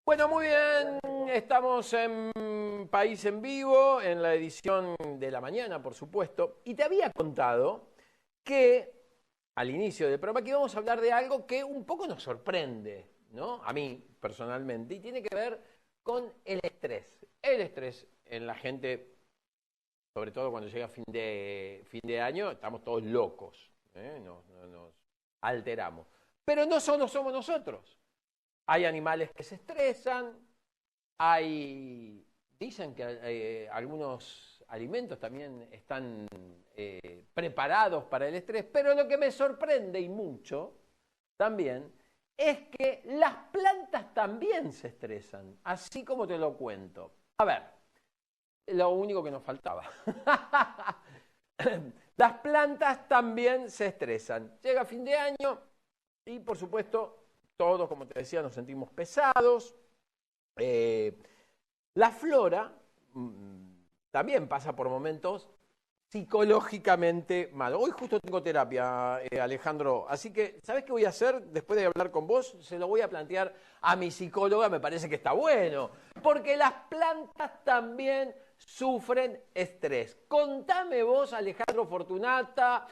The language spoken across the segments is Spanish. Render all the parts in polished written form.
Bueno, muy bien, estamos en País en Vivo, en la edición de la mañana, por supuesto, y te había contado que al inicio del programa que íbamos a hablar de algo que un poco nos sorprende, ¿no? A mí, personalmente, y tiene que ver con el estrés. El estrés en la gente, sobre todo cuando llega fin de año, estamos todos locos, ¿eh? Nos alteramos. Pero no solo somos nosotros. Hay animales que se estresan, dicen que algunos alimentos también están preparados para el estrés, pero lo que me sorprende y mucho también es que las plantas también se estresan, así como te lo cuento. A ver, lo único que nos faltaba. Las plantas también se estresan. Llega fin de año y por supuesto todos, como te decía, nos sentimos pesados. La flora también pasa por momentos psicológicamente malos. Hoy justo tengo terapia, Alejandro, así que, ¿sabes qué voy a hacer después de hablar con vos? Se lo voy a plantear a mi psicóloga, me parece que está bueno, porque las plantas también sufren estrés. Contame vos, Alejandro Fortunata,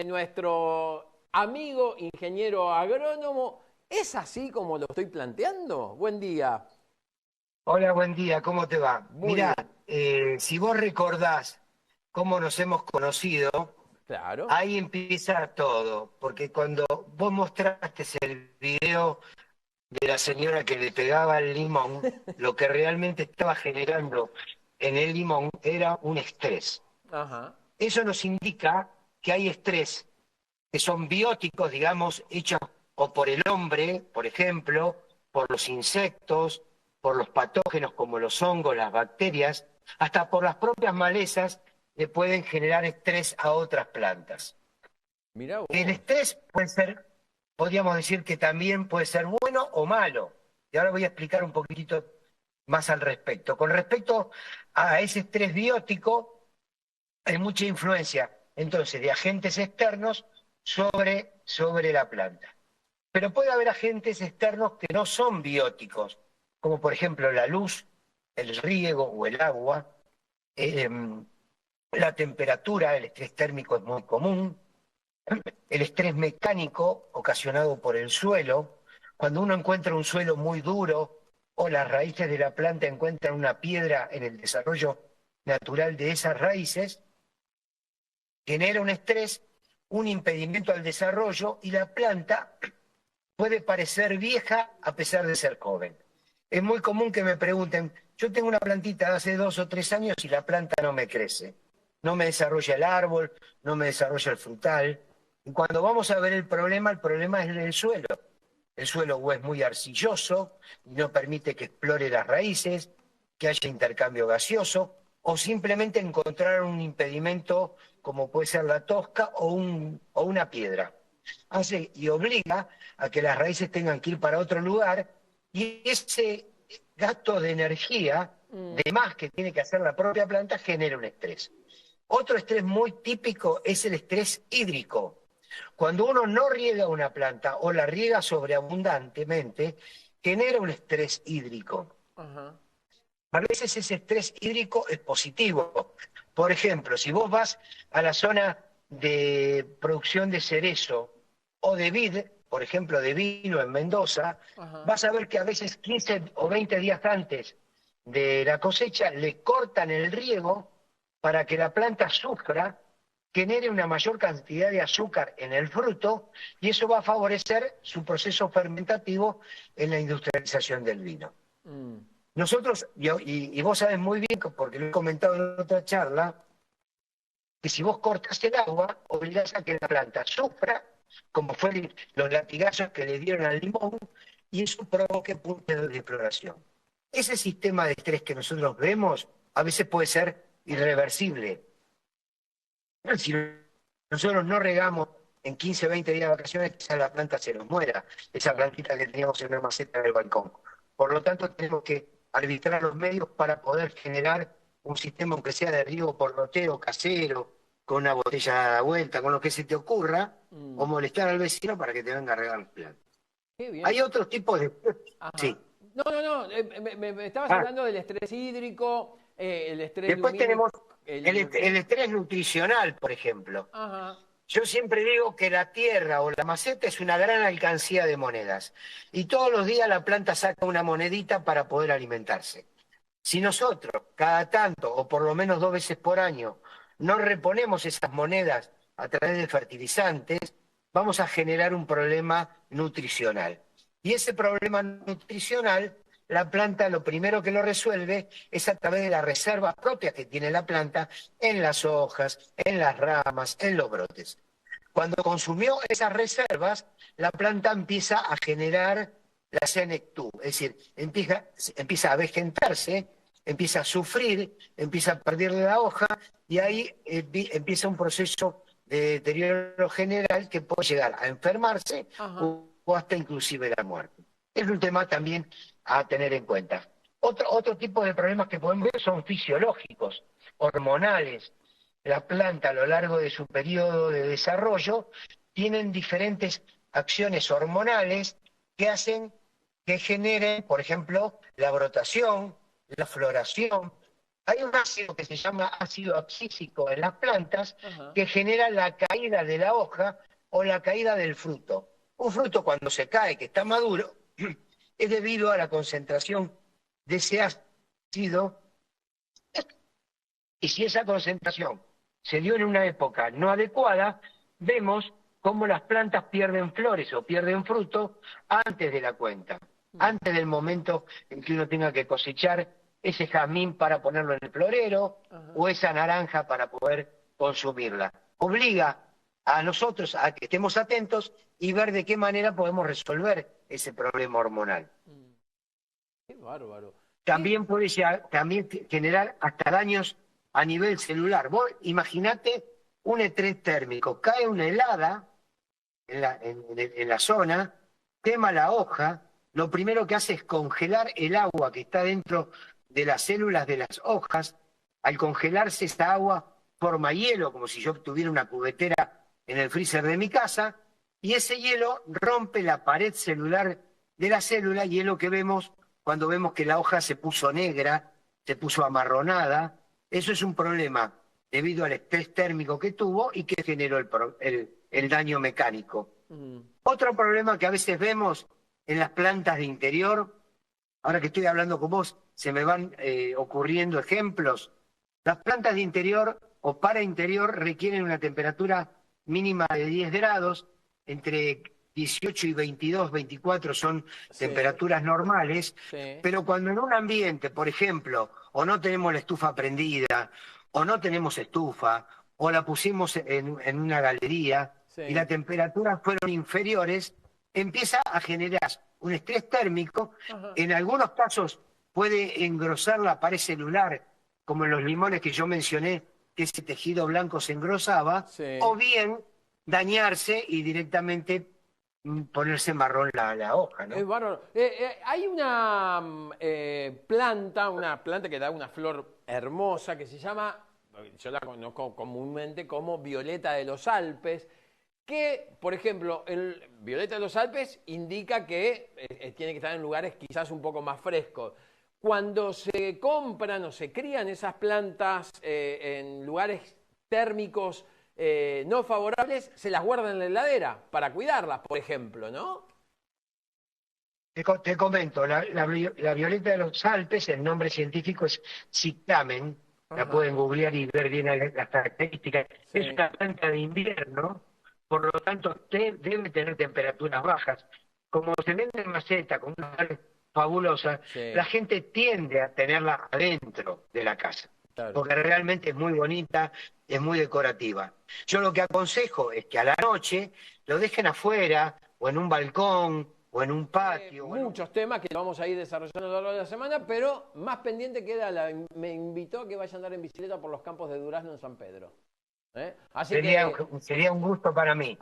nuestro amigo ingeniero agrónomo, ¿es así como lo estoy planteando? Buen día. Hola, buen día, ¿cómo te va? Muy Mirá, bien. si vos recordás cómo nos hemos conocido, Claro. ahí empieza todo, porque cuando vos mostraste el video de la señora que le pegaba el limón, lo que realmente estaba generando en el limón era un estrés. Ajá. Eso nos indica que hay estrés que son bióticos, digamos, hechos o por el hombre, por ejemplo, por los insectos, por los patógenos como los hongos, las bacterias, hasta por las propias malezas le pueden generar estrés a otras plantas. Mirá El vos. estrés puede ser, podríamos decir que también puede ser bueno o malo. Y ahora voy a explicar un poquitito más al respecto. Con respecto a ese estrés biótico, hay mucha influencia, entonces, de agentes externos sobre la planta. Pero puede haber agentes externos que no son bióticos, como por ejemplo la luz, el riego o el agua, eh, la temperatura, el estrés térmico es muy común, el estrés mecánico ocasionado por el suelo, cuando uno encuentra un suelo muy duro o las raíces de la planta encuentran una piedra en el desarrollo natural de esas raíces, genera un estrés, un impedimento al desarrollo y la planta puede parecer vieja a pesar de ser joven. Es muy común que me pregunten, yo tengo una plantita de hace 2 o 3 años y la planta no me crece, no me desarrolla el árbol, no me desarrolla el frutal. Y cuando vamos a ver el problema es el suelo. El suelo o es muy arcilloso y no permite que explore las raíces, que haya intercambio gaseoso, o simplemente encontrar un impedimento como puede ser la tosca o una piedra. Hace y obliga a que las raíces tengan que ir para otro lugar y ese gasto de energía Mm. de más que tiene que hacer la propia planta genera un estrés. Otro estrés muy típico es el estrés hídrico. Cuando uno no riega una planta o la riega sobreabundantemente, genera un estrés hídrico. Ajá. A veces ese estrés hídrico es positivo. Por ejemplo, si vos vas a la zona de producción de cerezo o de vid, por ejemplo, de vino en Mendoza, Ajá. vas a ver que a veces 15 o 20 días antes de la cosecha le cortan el riego para que la planta sufra, genere una mayor cantidad de azúcar en el fruto y eso va a favorecer su proceso fermentativo en la industrialización del vino. Mm. Nosotros, y vos sabés muy bien, porque lo he comentado en otra charla, que si vos cortás el agua, obligás a que la planta sufra, como fue los latigazos que le dieron al limón, y eso provoque puntos de floración. Ese sistema de estrés que nosotros vemos a veces puede ser irreversible. Si nosotros no regamos en 15 o 20 días de vacaciones, quizás la planta se nos muera, esa Claro. plantita que teníamos en una maceta en el balcón. Por lo tanto, tenemos que arbitrar los medios para poder generar un sistema, aunque sea de riego por goteo casero, con una botella a vuelta, con lo que se te ocurra, o Mm. molestar al vecino para que te venga a regar las plantas. Qué bien. Hay otros tipos de... Ajá. Sí. No, me estabas Ah, hablando del estrés hídrico, el estrés después tenemos lumínico, el estrés nutricional, por ejemplo. Ajá, Yo siempre digo que la tierra o la maceta es una gran alcancía de monedas y todos los días la planta saca una monedita para poder alimentarse. Si nosotros cada tanto, o por lo menos 2 veces por año, no reponemos esas monedas a través de fertilizantes, vamos a generar un problema nutricional. Y ese problema nutricional, la planta lo primero que lo resuelve es a través de las reservas propias que tiene la planta en las hojas, en las ramas, en los brotes. Cuando consumió esas reservas, la planta empieza a generar la senectud, es decir, empieza a vegetarse, empieza a sufrir, empieza a perder la hoja y ahí empieza un proceso de deterioro general que puede llegar a enfermarse ajá. o hasta inclusive la muerte. Es un tema también a tener en cuenta. Otro tipo de problemas que podemos ver son fisiológicos, hormonales. La planta a lo largo de su periodo de desarrollo tienen diferentes acciones hormonales que hacen que generen, por ejemplo, la brotación, la floración. Hay un ácido que se llama ácido abscísico en las plantas Ajá. que genera la caída de la hoja o la caída del fruto. Un fruto cuando se cae, que está maduro, es debido a la concentración de ese ácido, y si esa concentración se dio en una época no adecuada, vemos cómo las plantas pierden flores o pierden fruto antes de la cuenta, Mm, antes del momento en que uno tenga que cosechar ese jazmín para ponerlo en el florero ajá. o esa naranja para poder consumirla. Obliga a nosotros a que estemos atentos y ver de qué manera podemos resolver ese problema hormonal. Mm, qué bárbaro. También puede también generar hasta daños a nivel celular. Vos imaginate un estrés térmico, cae una helada en la zona, quema la hoja, lo primero que hace es congelar el agua que está dentro de las células de las hojas. Al congelarse esta agua forma hielo, como si yo tuviera una cubetera en el freezer de mi casa, y ese hielo rompe la pared celular de la célula y es lo que vemos cuando vemos que la hoja se puso negra, se puso amarronada. Eso es un problema debido al estrés térmico que tuvo y que generó el daño mecánico. Mm, Otro problema que a veces vemos en las plantas de interior, ahora que estoy hablando con vos, se me van ocurriendo ejemplos. Las plantas de interior o para interior requieren una temperatura mínima de 10 grados, entre 18 y 22, 24 son sí, temperaturas normales, sí, pero cuando en un ambiente, por ejemplo, o no tenemos la estufa prendida, o no tenemos estufa, o la pusimos en una galería y las sí. temperaturas fueron inferiores, empieza a generar un estrés térmico. Ajá. En algunos casos puede engrosar la pared celular, como en los limones que yo mencioné, que ese tejido blanco se engrosaba, o Sí. bien dañarse y directamente ponerse marrón la hoja, Es ¿no? bárbaro. Hay una planta que da una flor hermosa que se llama, yo la conozco comúnmente como violeta de los Alpes, que, por ejemplo, el violeta de los Alpes indica que tiene que estar en lugares quizás un poco más frescos. Cuando se compran o se crían esas plantas en lugares térmicos no favorables, se las guardan en la heladera para cuidarlas, por ejemplo, ¿no? Te comento, la violeta de los Alpes, el nombre científico es Cyclamen, la Ajá, pueden googlear y ver bien las características. Es sí. una planta de invierno, por lo tanto debe tener temperaturas bajas. Como se vende en maceta con una flor fabulosa, la Sí, gente tiende a tenerla adentro de la casa, claro. porque realmente es muy bonita, es muy decorativa. Yo lo que aconsejo es que a la noche lo dejen afuera, o en un balcón, o en un patio, o en un... Muchos temas que vamos a ir desarrollando a lo largo de la semana, pero más pendiente queda, me invitó a que vaya a andar en bicicleta por los campos de Durazno en San Pedro. ¿Eh? Así Sería, que sería un gusto para mí.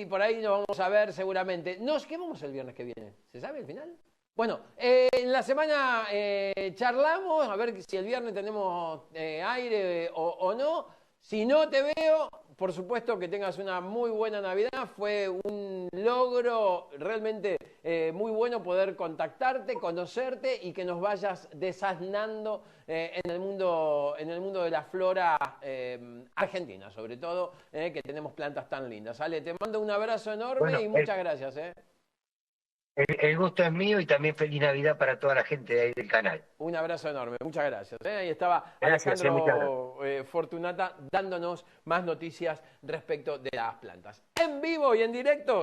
por ahí nos vamos a ver seguramente. ¿Qué vamos el viernes que viene? ¿Se sabe el final? Bueno, en la semana charlamos, a ver si el viernes tenemos aire o no. Si no te veo, por supuesto que tengas una muy buena Navidad. Fue un logro realmente muy bueno poder contactarte, conocerte y que nos vayas desasnando en el mundo de la flora argentina, sobre todo, que tenemos plantas tan lindas. Ale, te mando un abrazo enorme Bueno, y muchas gracias. el gusto es mío y también feliz Navidad para toda la gente de ahí del canal. Un abrazo enorme, muchas gracias. Ahí estaba Gracias, muchas gracias. Alejandro Fortunata dándonos más noticias respecto de las plantas. En vivo y en directo.